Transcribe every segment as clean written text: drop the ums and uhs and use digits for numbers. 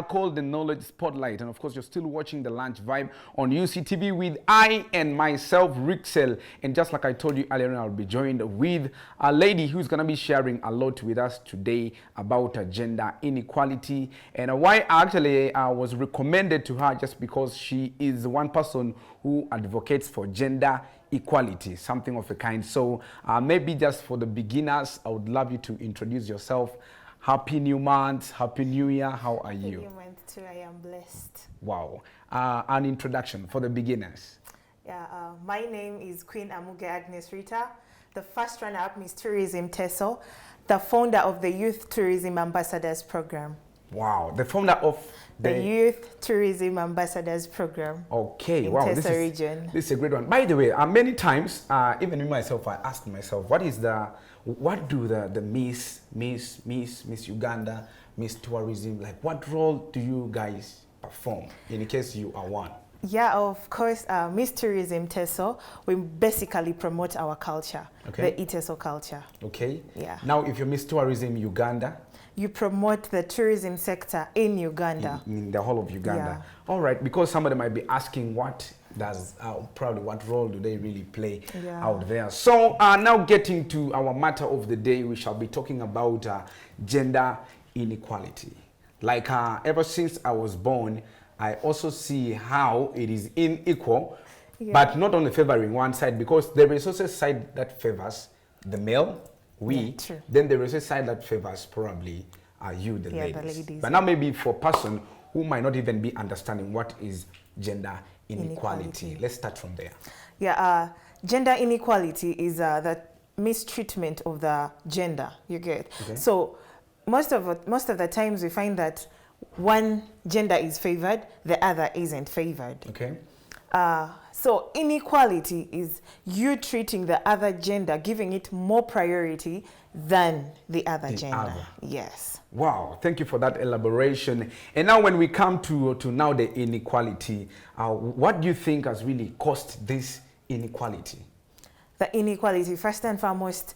called the Knowledge Spotlight. And of course, you're still watching the Lunch Vibe on UCTV with I and myself, Rickxel. And just like I told you earlier, I'll be joined with a lady who's going to be sharing a lot with us today about gender inequality and why actually I was recommended to her just because she is one person who advocates for gender equality, something of a kind. So maybe just for the beginners, I would love you to introduce yourself. Happy New Month, Happy New Year, how are you? Happy New Month too, I am blessed. Wow. An introduction for the beginners. Yeah, my name is Queen Amuge Agnes Rita, the first runner-up Miss Tourism TESO, the founder of the Youth Tourism Ambassadors Program. Wow, the founder of the Youth Tourism Ambassadors Program. Okay, in wow, TESO region. This is a great one. By the way, many times, even me myself, I asked myself, what do the Miss Uganda, Miss Tourism, like what role do you guys perform in case you are one? Yeah, of course, Miss Tourism TESO, we basically promote our culture, the ITESO culture. Okay. Yeah. Now, if you're Miss Tourism Uganda, you promote the tourism sector in Uganda. In the whole of Uganda. Yeah. All right, because somebody might be asking what role do they really play out there. So now getting to our matter of the day, we shall be talking about gender inequality. Like ever since I was born, I also see how it is unequal, but not only favoring one side, because there is also a side that favors the male, then there is a side that favors probably you, the ladies. But now maybe for a person who might not even be understanding what is gender inequality. Let's start from there. Yeah, gender inequality is the mistreatment of the gender, you get. Okay. So most of the times we find that one gender is favored, the other isn't favored. Okay. So inequality is you treating the other gender, giving it more priority than the other gender. Yes. Wow, thank you for that elaboration. And now when we come to now the inequality, what do you think has really caused this inequality? The inequality, first and foremost,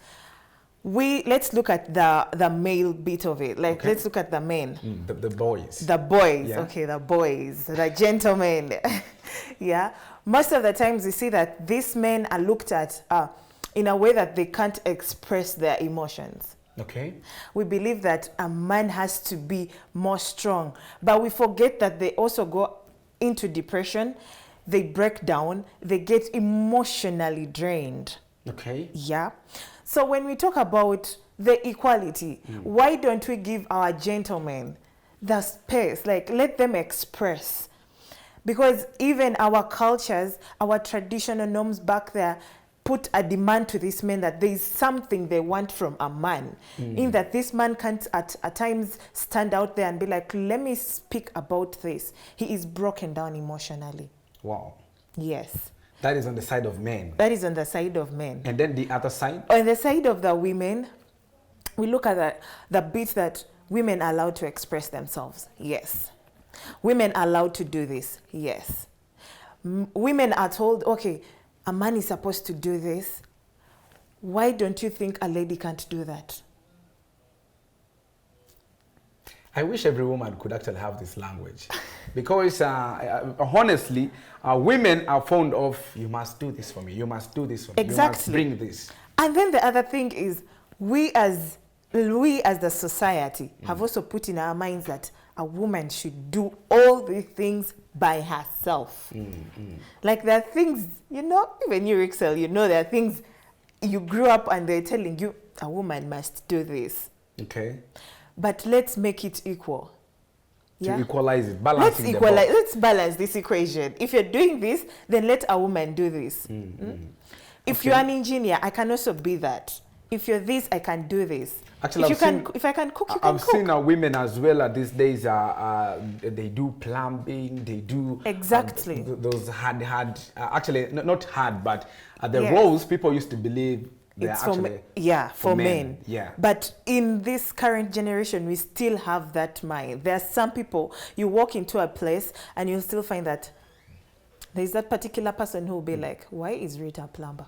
let's look at the male bit of it. Like, let's look at the men. The boys. The boys, okay, the boys, the gentlemen. Yeah. Most of the times we see that these men are looked at in a way that they can't express their emotions. Okay. We believe that a man has to be more strong, but we forget that they also go into depression, they break down, they get emotionally drained. Okay. Yeah. So when we talk about the equality, why don't we give our gentlemen the space, like let them express? Because even our cultures, our traditional norms back there put a demand to these men that there is something they want from a man. In that this man can't at times stand out there and be like, let me speak about this. He is broken down emotionally. Wow. Yes. That is on the side of men. That is on the side of men. And then the other side? On the side of the women, we look at the bit that women are allowed to express themselves. Yes. Women are allowed to do this. Yes. Women are told, okay, a man is supposed to do this. Why don't you think a lady can't do that? I wish every woman could actually have this language. Because honestly, women are fond of, you must do this for me, you must do this for me, exactly. You must bring this. And then the other thing is, we as the society have also put in our minds that a woman should do all the things by herself. Like there are things, even you, Rickxel, there are things you grew up and they're telling you, a woman must do this. Okay. But let's make it equal. To equalize it, balance it. Let's balance this equation. If you're doing this, then let a woman do this. If you're an engineer, I can also be that. If you're this, I can do this. Actually, if I can cook, you can I've cook. seen women as well these days. They do plumbing. They do those hard. Actually, not hard, but the roles people used to believe they're actually for men. Yeah. But in this current generation, we still have that mind. There are some people you walk into a place and you'll still find that there's that particular person who will be like, "Why is Rita a plumber?"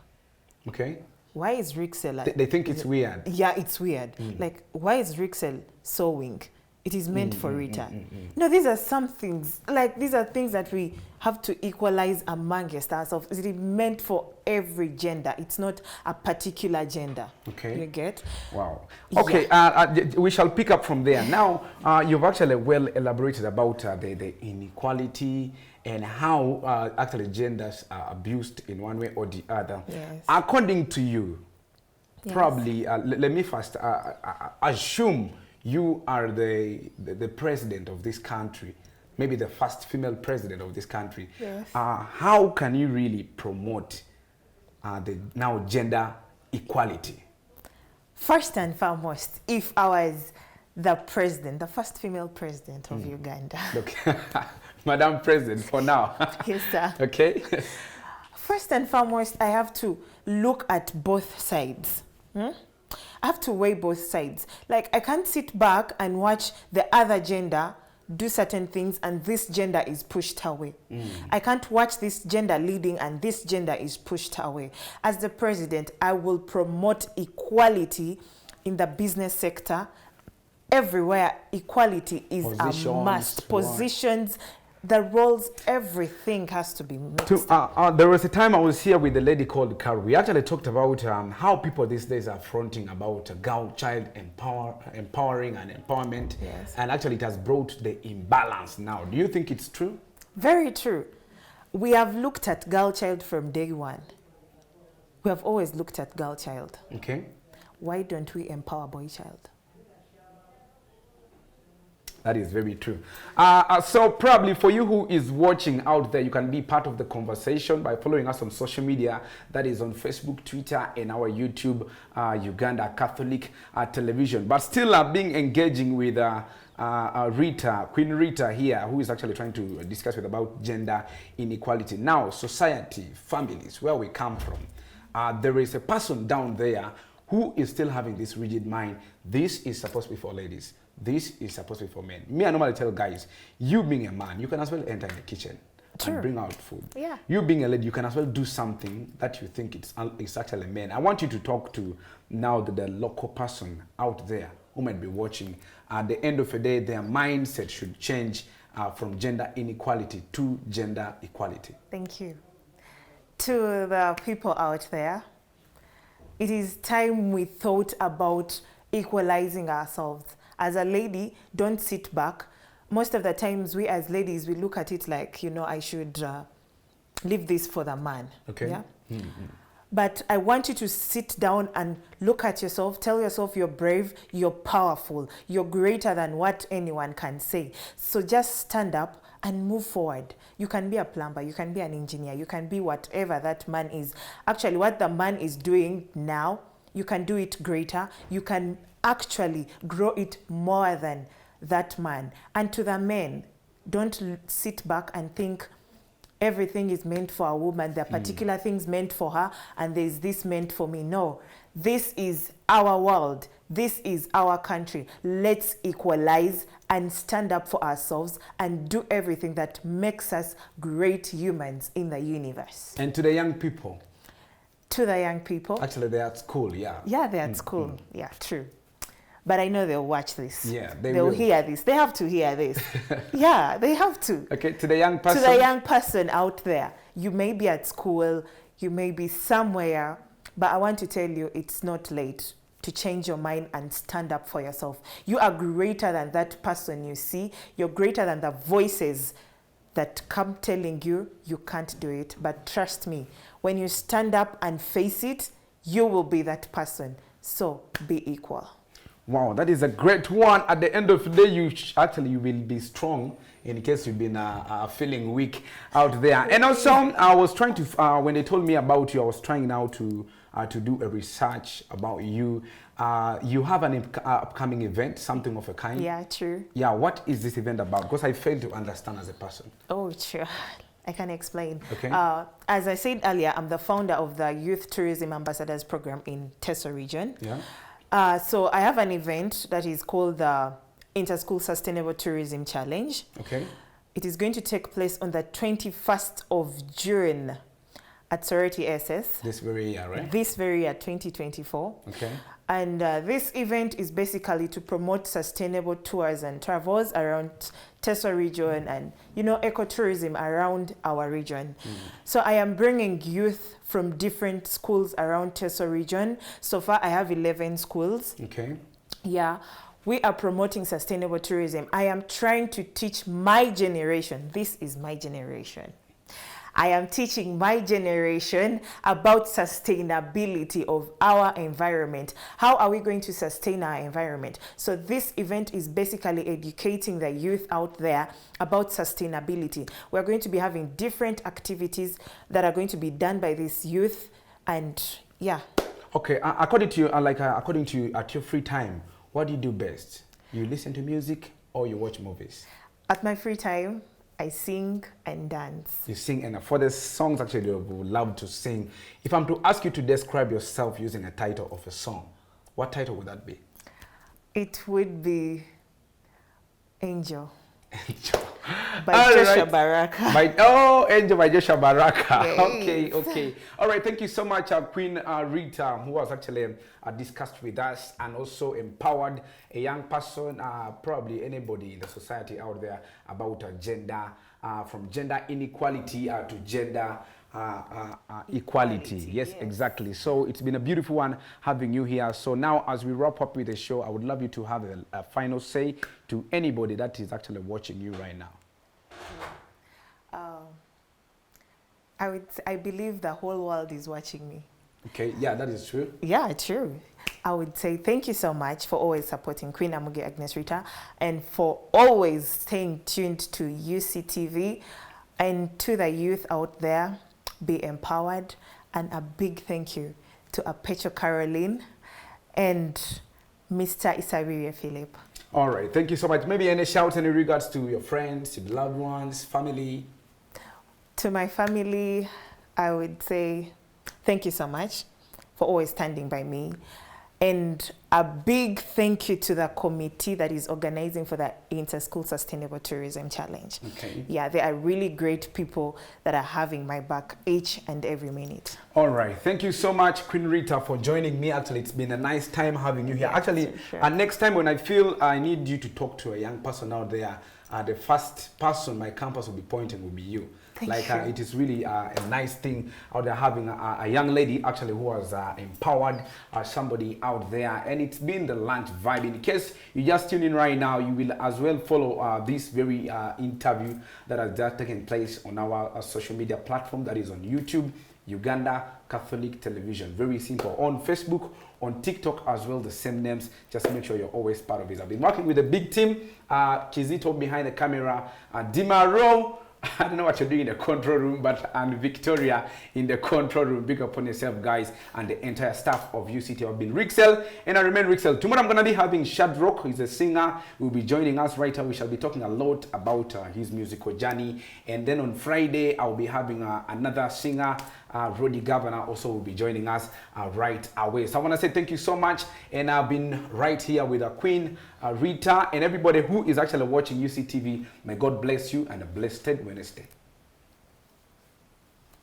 Okay. Why is Rickxel? They think it's weird. Yeah, it's weird. Like, why is Rickxel sewing? it is meant for Rita. No, these are some things, like these are things that we have to equalize amongst ourselves. It is meant for every gender. It's not a particular gender. Okay. You get? Wow. Okay, yeah. We shall pick up from there. Now, you've actually well elaborated about the inequality and how actually genders are abused in one way or the other. Yes. According to you, Yes. probably, let me first assume you are the president of this country, maybe the first female president of this country. Yes. How can you really promote the now gender equality? First and foremost, if I was the president, the first female president of Uganda. Okay. Madam President, for now. Yes, sir. Okay. First and foremost, I have to look at both sides. I have to weigh both sides. Like, I can't sit back and watch the other gender do certain things and this gender is pushed away. I can't watch this gender leading and this gender is pushed away. As the president, I will promote equality in the business sector. Everywhere, equality is a must. Positions, the roles, everything has to be mixed. There was a time I was here with a lady called Carol. We actually talked about how people these days are fronting about girl child empowering and empowerment. Yes. And actually it has brought the imbalance now. Do you think it's true? Very true. We have looked at girl child from day one. We have always looked at girl child. Okay. Why don't we empower boy child? That is very true. So probably for you who is watching out there, you can be part of the conversation by following us on social media. That is on Facebook, Twitter, and our YouTube, Uganda Catholic Television. But still being engaging with Rita, Queen Rita here, who is actually trying to discuss about gender inequality. Now, society, families, where we come from, there is a person down there who is still having this rigid mind. This is supposed to be for ladies. This is supposed to be for men. Me, I normally tell guys, you being a man, you can as well enter in the kitchen and bring out food. Yeah. You being a lady, you can as well do something that you think it's actually men. I want you to talk to now the local person out there who might be watching. At the end of the day, their mindset should change from gender inequality to gender equality. Thank you. To the people out there, it is time we thought about equalizing ourselves. As a lady, don't sit back. Most of the times we as ladies, we look at it like, you know, I should leave this for the man. Okay. Yeah? But I want you to sit down and look at yourself, tell yourself you're brave, you're powerful, you're greater than what anyone can say. So just stand up and move forward. You can be a plumber, you can be an engineer, you can be whatever that man is. Actually, what the man is doing now, you can do it greater. You can actually grow it more than that man. And to the men, don't sit back and think everything is meant for a woman. There are particular things meant for her and there's this meant for me. No, this is our world. This is our country. Let's equalize and stand up for ourselves and do everything that makes us great humans in the universe. And to the young people. To the young people. Actually, they're at school, yeah. Yeah, they're at school. Yeah, true. But I know they'll watch this. Yeah, they'll hear this. They have to hear this. Yeah, they have to. Okay, to the young person. To the young person out there, you may be at school, you may be somewhere, but I want to tell you it's not late to change your mind and stand up for yourself. You are greater than that person you see. You're greater than the voices that come telling you you can't do it. But trust me, when you stand up and face it, you will be that person. So be equal. Wow, that is a great one. At the end of the day, you will be strong in case you've been feeling weak out there. And also, I was trying to, when they told me about you, I was trying now to do a research about you. You have an upcoming event, something of a kind. Yeah, true. Yeah, what is this event about? Because I failed to understand as a person. Oh, sure. I can explain. Okay. As I said earlier, I'm the founder of the Youth Tourism Ambassadors Program in Teso region. Yeah. So I have an event that is called the Interschool Sustainable Tourism Challenge. Okay. It is going to take place on the 21st of June at Sorority SS. This very year, right? This very year, 2024. Okay. And this event is basically to promote sustainable tours and travels around Teso region and, you know, ecotourism around our region. So I am bringing youth from different schools around Teso region. So far, I have 11 schools. Okay. Yeah. We are promoting sustainable tourism. I am trying to teach my generation. This is my generation. I am teaching my generation about sustainability of our environment. How are we going to sustain our environment? So this event is basically educating the youth out there about sustainability. We're going to be having different activities that are going to be done by this youth, and yeah. Okay, according to you, according to you, at your free time, what do you do best? You listen to music or you watch movies? At my free time, I sing and dance. You sing, and for the songs actually you would love to sing. If I'm to ask you to describe yourself using a title of a song, what title would that be? It would be Angel. Angel. By Joshua Baraka. Angel by Joshua Baraka. Yes. Okay, okay. All right, thank you so much, Queen Rita, who was actually discussed with us and also empowered a young person, probably anybody in the society out there, about gender, from gender inequality to gender equality. Yes, exactly. So it's been a beautiful one having you here. So now, as we wrap up with the show, I would love you to have a final say to anybody that is actually watching you right now. I believe the whole world is watching me. Okay, yeah, that is true. Yeah, true. I would say thank you so much for always supporting Queen Amuge Agnes Rita and for always staying tuned to UCTV. And to the youth out there, be empowered. And a big thank you to Apecho Caroline and Mr. Isabiria Philip. All right, thank you so much. Maybe any shouts in regards to your friends, your loved ones, family? To my family, I would say thank you so much for always standing by me. And a big thank you to the committee that is organizing for the Inter-School Sustainable Tourism Challenge. Okay. Yeah, they are really great people that are having my back each and every minute. All right. Thank you so much, Queen Rita, for joining me. Actually, it's been a nice time having you here. Yeah, actually, sure. Next time when I feel I need you to talk to a young person out there, the first person my campus will be pointing will be you. It is really a nice thing out there having a young lady actually who was empowered, somebody out there, and it's been the lunch vibe. In case you just tune in right now, you will as well follow this very interview that has just taken place on our social media platform, that is on YouTube, Uganda Catholic Television. Very simple. On Facebook, on TikTok as well, the same names. Just make sure you're always part of it. I've been working with a big team. Kizito behind the camera, Dimaro. I don't know what you're doing in the control room, and Victoria in the control room. Big up on yourself, guys, and the entire staff of UCTV. I've been Rickxel, and I remain Rickxel. Tomorrow I'm going to be having Shadrock. He's a singer. Will be joining us right now. We shall be talking a lot about his musical journey. And then on Friday, I'll be having another singer, Rodi Governor, also will be joining us right away. So I want to say thank you so much. And I've been right here with Queen Rita and everybody who is actually watching UCTV. May God bless you and a blessed Wednesday.